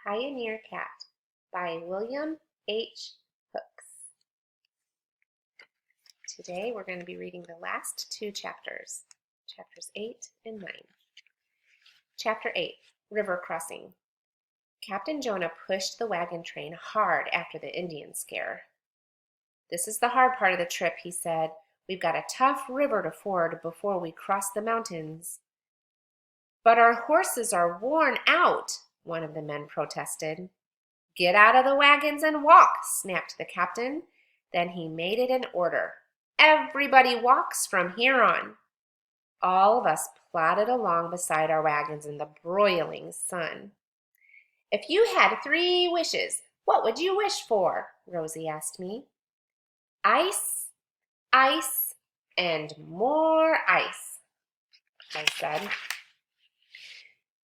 Pioneer Cat by William H. Hooks. Today we're going to be reading the last two chapters, chapters 8 and 9. Chapter 8, River Crossing. Captain Jonah pushed the wagon train hard after the Indian scare. "This is the hard part of the trip," he said. "We've got a tough river to ford before we cross the mountains." "But our horses are worn out," one of the men protested. "Get out of the wagons and walk," snapped the captain. Then he made it an order. "Everybody walks from here on." All of us plodded along beside our wagons in the broiling sun. "If you had 3 wishes, what would you wish for?" Rosie asked me. "Ice, ice, and more ice," I said.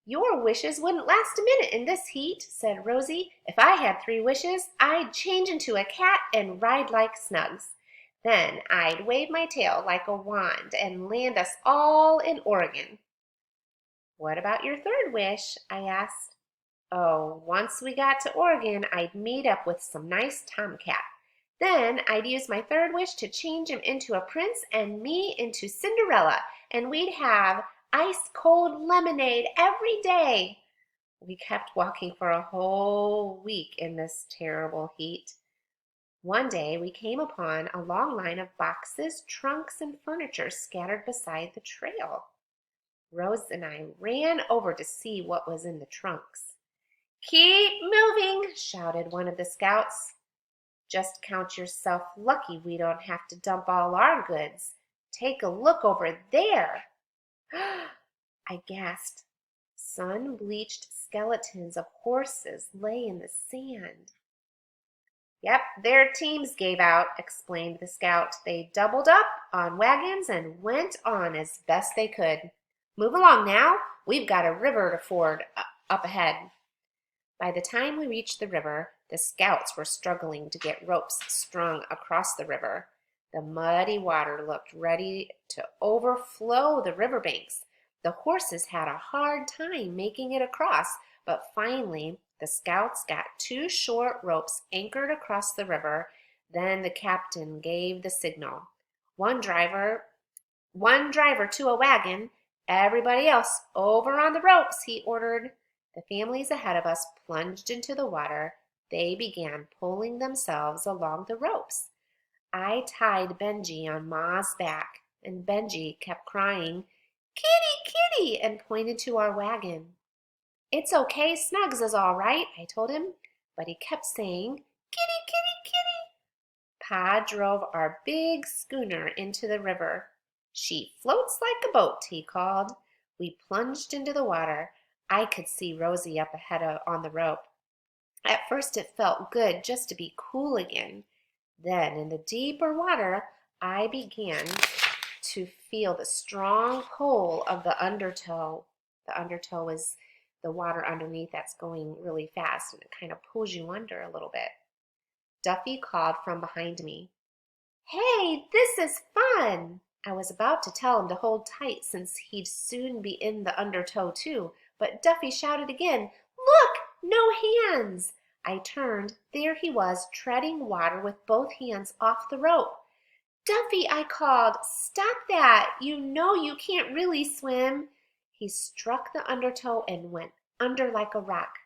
"Your wishes wouldn't last a minute in this heat," said Rosie. "If I had 3 wishes, I'd change into a cat and ride like Snugs. Then I'd wave my tail like a wand and land us all in Oregon." "What about your 3rd wish?" I asked. "Oh, once we got to Oregon, I'd meet up with some nice tomcat. Then I'd use my 3rd wish to change him into a prince and me into Cinderella, and we'd have ice-cold lemonade every day." We kept walking for a whole week in this terrible heat. One day we came upon a long line of boxes, trunks, and furniture scattered beside the trail. Rose and I ran over to see what was in the trunks. "Keep moving," shouted one of the scouts. "Just count yourself lucky we don't have to dump all our goods. Take a look over there." I gasped. Sun-bleached skeletons of horses lay in the sand. "Yep, their teams gave out," explained the scout. "They doubled up on wagons and went on as best they could. Move along now. We've got a river to ford up ahead." By the time we reached the river, the scouts were struggling to get ropes strung across the river. The muddy water looked ready to overflow the riverbanks. The horses had a hard time making it across, but finally the scouts got 2 short ropes anchored across the river. Then the captain gave the signal. One driver to a wagon. Everybody else over on the ropes," he ordered. The families ahead of us plunged into the water. They began pulling themselves along the ropes. I tied Benji on Ma's back, and Benji kept crying, "Kitty, kitty," and pointed to our wagon. "It's okay, Snugs is all right," I told him, but he kept saying, "Kitty, kitty, kitty." Pa drove our big schooner into the river. "She floats like a boat," he called. We plunged into the water. I could see Rosie up ahead on the rope. At first it felt good just to be cool again. Then in the deeper water, I began to feel the strong pull of the undertow. The undertow is the water underneath that's going really fast, and it kind of pulls you under a little bit. Duffy called from behind me. "Hey, this is fun!" I was about to tell him to hold tight since he'd soon be in the undertow too, but Duffy shouted again, "Look, no hands!" I turned. There he was, treading water with both hands off the rope. "Duffy," I called, "stop that! You know you can't really swim." He struck the undertow and went under like a rock.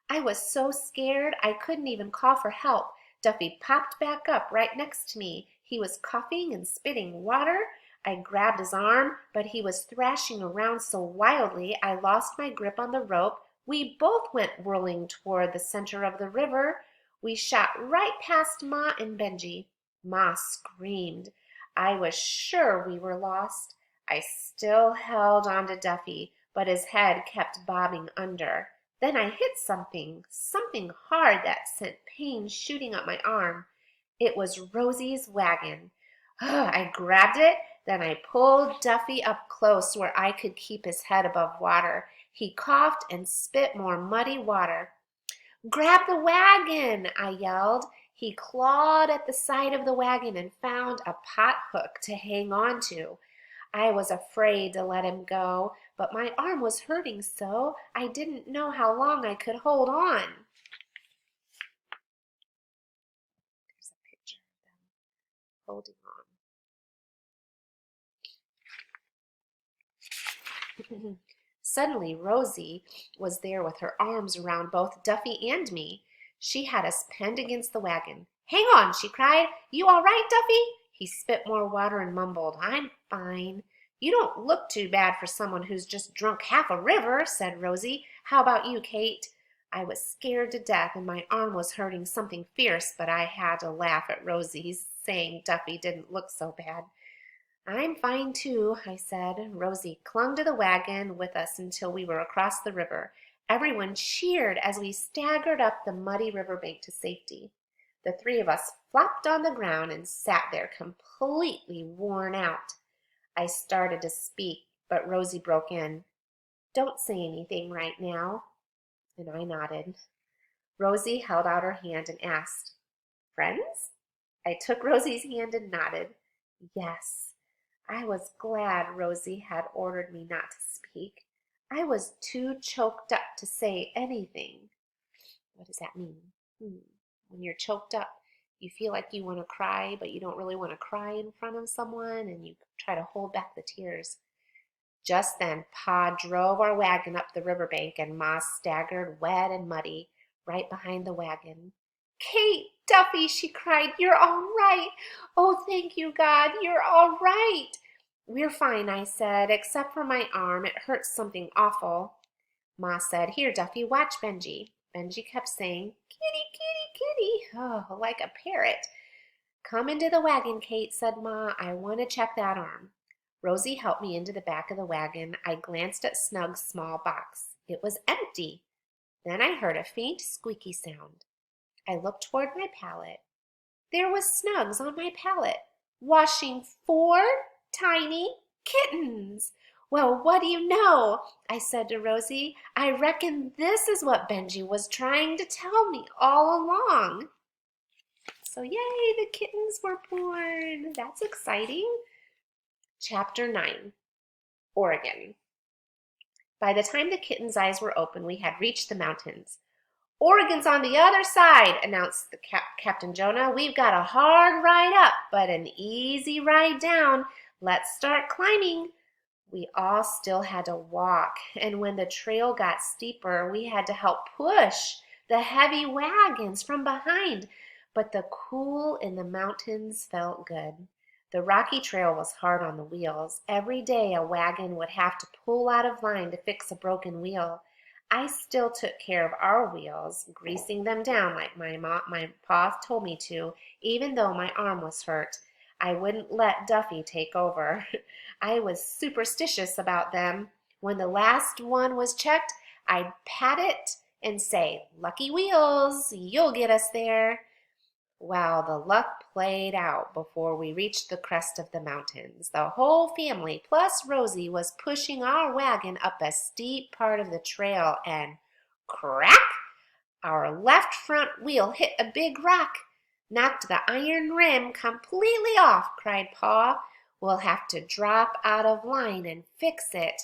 I was so scared I couldn't even call for help. Duffy popped back up right next to me. He was coughing and spitting water. I grabbed his arm, but he was thrashing around so wildly I lost my grip on the rope. We both went whirling toward the center of the river. We shot right past Ma and Benji. Ma screamed. I was sure we were lost. I still held on to Duffy, but his head kept bobbing under. Then I hit something hard that sent pain shooting up my arm. It was Rosie's wagon. I grabbed it, then I pulled Duffy up close where I could keep his head above water. He coughed and spit more muddy water. "Grab the wagon!" I yelled. He clawed at the side of the wagon and found a pot hook to hang on to. I was afraid to let him go, but my arm was hurting so I didn't know how long I could hold on. holding on. Suddenly, Rosie was there with her arms around both Duffy and me. She had us penned against the wagon. "Hang on," she cried. "You all right, Duffy?" He spit more water and mumbled, "I'm fine." "You don't look too bad for someone who's just drunk half a river," said Rosie. "How about you, Kate?" I was scared to death and my arm was hurting something fierce, but I had to laugh at Rosie saying Duffy didn't look so bad. "I'm fine too," I said. Rosie clung to the wagon with us until we were across the river. Everyone cheered as we staggered up the muddy riverbank to safety. The three of us flopped on the ground and sat there completely worn out. I started to speak, but Rosie broke in. "Don't say anything right now." And I nodded. Rosie held out her hand and asked, "Friends?" I took Rosie's hand and nodded. Yes. I was glad Rosie had ordered me not to speak. I was too choked up to say anything. What does that mean? When you're choked up, you feel like you want to cry, but you don't really want to cry in front of someone, and you try to hold back the tears. Just then, Pa drove our wagon up the riverbank, and Ma staggered, wet and muddy, right behind the wagon. "Kate, Duffy," she cried, "you're all right. Oh, thank you, God, you're all right." "We're fine," I said, "except for my arm. It hurts something awful." Ma said, "Here, Duffy, watch Benji." Benji kept saying, "Kitty, kitty, kitty," oh, like a parrot. "Come into the wagon, Kate," said Ma. "I want to check that arm." Rosie helped me into the back of the wagon. I glanced at Snug's small box. It was empty. Then I heard a faint squeaky sound. I looked toward my pallet. There was Snug's on my pallet, washing 4 tiny kittens. "Well, what do you know?" I said to Rosie. "I reckon this is what Benji was trying to tell me all along." So yay, the kittens were born. That's exciting. Chapter 9, Oregon. By the time the kittens' eyes were open, we had reached the mountains. "Oregon's on the other side," announced Captain Jonah. "We've got a hard ride up, but an easy ride down. Let's start climbing." We all still had to walk, and when the trail got steeper, we had to help push the heavy wagons from behind. But the cool in the mountains felt good. The rocky trail was hard on the wheels. Every day a wagon would have to pull out of line to fix a broken wheel. I still took care of our wheels, greasing them down like my pa told me to, even though my arm was hurt. I wouldn't let Duffy take over. I was superstitious about them. When the last one was checked, I'd pat it and say, "Lucky wheels, you'll get us there." Well, the luck played out before we reached the crest of the mountains. The whole family, plus Rosie, was pushing our wagon up a steep part of the trail, and crack! Our left front wheel hit a big rock. "Knocked the iron rim completely off," cried Pa. "We'll have to drop out of line and fix it."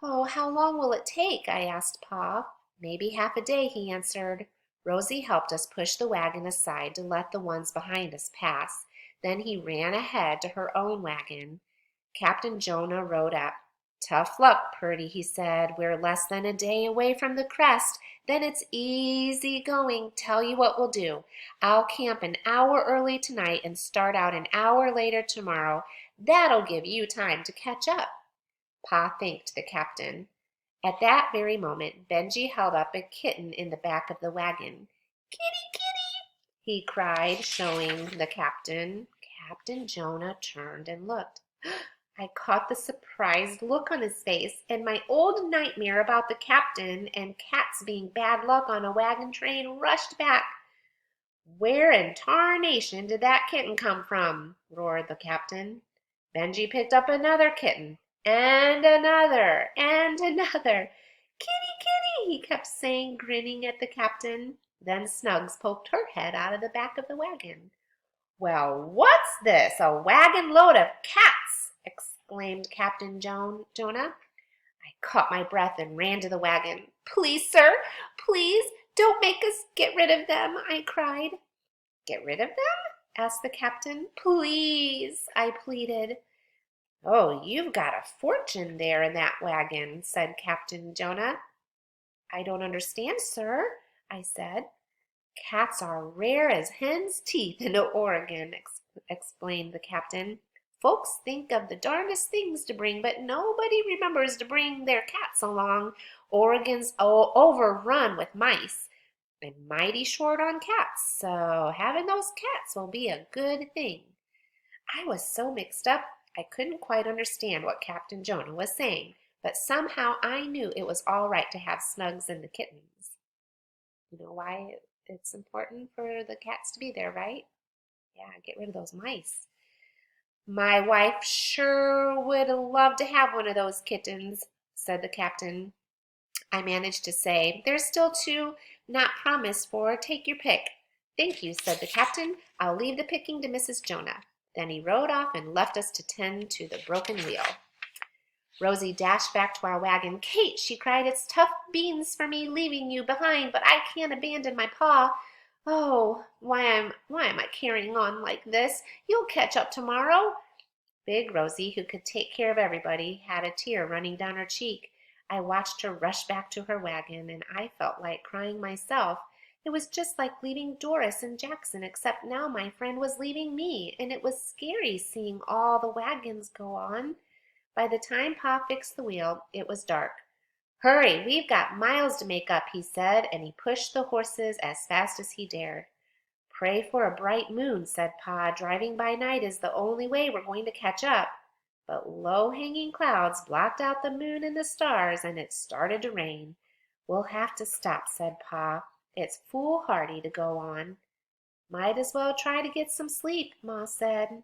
"Oh, how long will it take?" I asked Pa. "Maybe half a day," he answered. Rosie helped us push the wagon aside to let the ones behind us pass. Then he ran ahead to her own wagon. Captain Jonah rode up. "Tough luck, Purdy," he said. "We're less than a day away from the crest. Then it's easy going. Tell you what we'll do. I'll camp an hour early tonight and start out an hour later tomorrow. That'll give you time to catch up." Pa thanked the captain. At that very moment, Benji held up a kitten in the back of the wagon. "Kitty, kitty!" he cried, showing the captain. Captain Jonah turned and looked. I caught the surprised look on his face, and my old nightmare about the captain and cats being bad luck on a wagon train rushed back. "Where in tarnation did that kitten come from?" roared the captain. Benji picked up another kitten, and another, and another. "Kitty, kitty!" he kept saying, grinning at the captain. Then Snugs poked her head out of the back of the wagon. "Well, what's this? A wagon load of cats!" exclaimed Captain Jonah. I caught my breath and ran to the wagon. "Please, sir, please, don't make us get rid of them," I cried. "Get rid of them?" asked the captain. Please, I pleaded. Oh, you've got a fortune there in that wagon, said Captain Jonah. I don't understand, sir, I said. Cats are rare as hen's teeth in Oregon, explained the captain. Folks think of the darndest things to bring, but nobody remembers to bring their cats along. Oregon's overrun with mice and mighty short on cats, so having those cats will be a good thing. I was so mixed up I couldn't quite understand what Captain Jonah was saying, but somehow I knew it was all right to have Snugs and the kittens. You know why it's important for the cats to be there, right? Yeah, get rid of those mice. My wife sure would love to have one of those kittens, said the captain. I managed to say, there's still two not promised for. Take your pick. Thank you, said the captain. I'll leave the picking to Mrs. Jonah. Then he rode off and left us to tend to the broken wheel. Rosie dashed back to our wagon. Kate, she cried, it's tough beans for me leaving you behind, but I can't abandon my pa. Oh, why am I carrying on like this? You'll catch up tomorrow. Big Rosie, who could take care of everybody, had a tear running down her cheek. I watched her rush back to her wagon, and I felt like crying myself. It was just like leaving Doris and Jackson, except now my friend was leaving me, and it was scary seeing all the wagons go on. By the time Pa fixed the wheel, it was dark. Hurry, we've got miles to make up, he said, and he pushed the horses as fast as he dared. Pray for a bright moon, said Pa. Driving by night is the only way we're going to catch up. But low-hanging clouds blocked out the moon and the stars, and it started to rain. We'll have to stop, said Pa. It's foolhardy to go on. Might as well try to get some sleep, Ma said.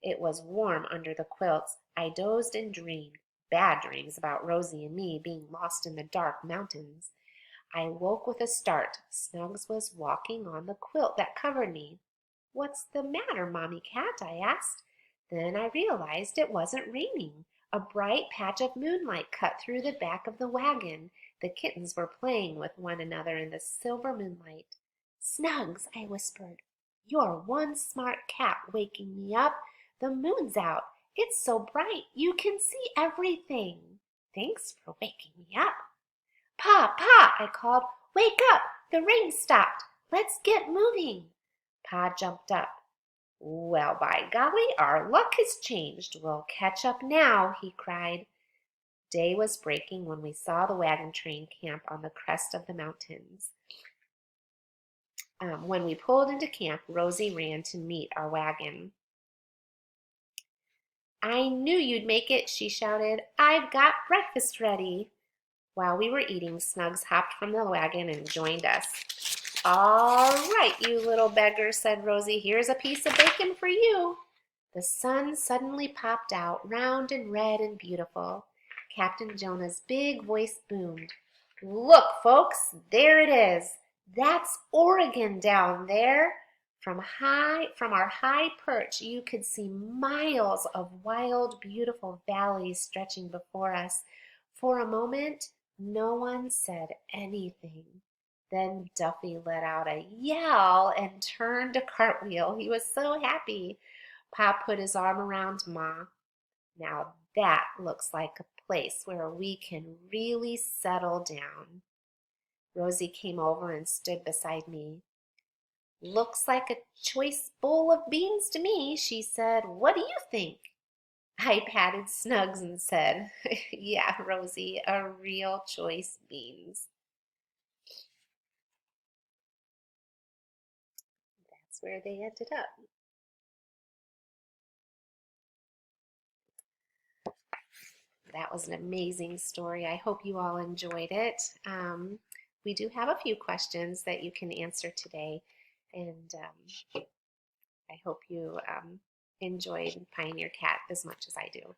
It was warm under the quilts. I dozed and dreamed, bad dreams about Rosie and me being lost in the dark mountains. I woke with a start. Snugs was walking on the quilt that covered me. What's the matter, Mommy Cat? I asked. Then I realized it wasn't raining. A bright patch of moonlight cut through the back of the wagon. The kittens were playing with one another in the silver moonlight. Snugs, I whispered, you're one smart cat waking me up. The moon's out. It's so bright you can see everything. Thanks for waking me up. Pa, Pa, I called, wake up! The rain stopped. Let's get moving. Pa jumped up. Well, by golly, our luck has changed. We'll catch up now, he cried. Day was breaking when we saw the wagon train camp on the crest of the mountains. When we pulled into camp, Rosie ran to meet our wagon. I knew you'd make it, she shouted. I've got breakfast ready. While we were eating, Snugs hopped from the wagon and joined us. All right, you little beggar, said Rosie. Here's a piece of bacon for you. The sun suddenly popped out, round and red and beautiful. Captain Jonah's big voice boomed. Look, folks, there it is. That's Oregon down there. From our high perch, you could see miles of wild, beautiful valleys stretching before us. For a moment, no one said anything. Then Duffy let out a yell and turned a cartwheel. He was so happy. Pop put his arm around Ma. Now that looks like a place where we can really settle down. Rosie came over and stood beside me. Looks like a choice bowl of beans to me, she said. What do you think? I patted Snugs and said, yeah, Rosie, a real choice beans. That's where they ended up. That was an amazing story. I hope you all enjoyed it. We do have a few questions that you can answer today, and I hope you enjoyed Pioneer Cat as much as I do.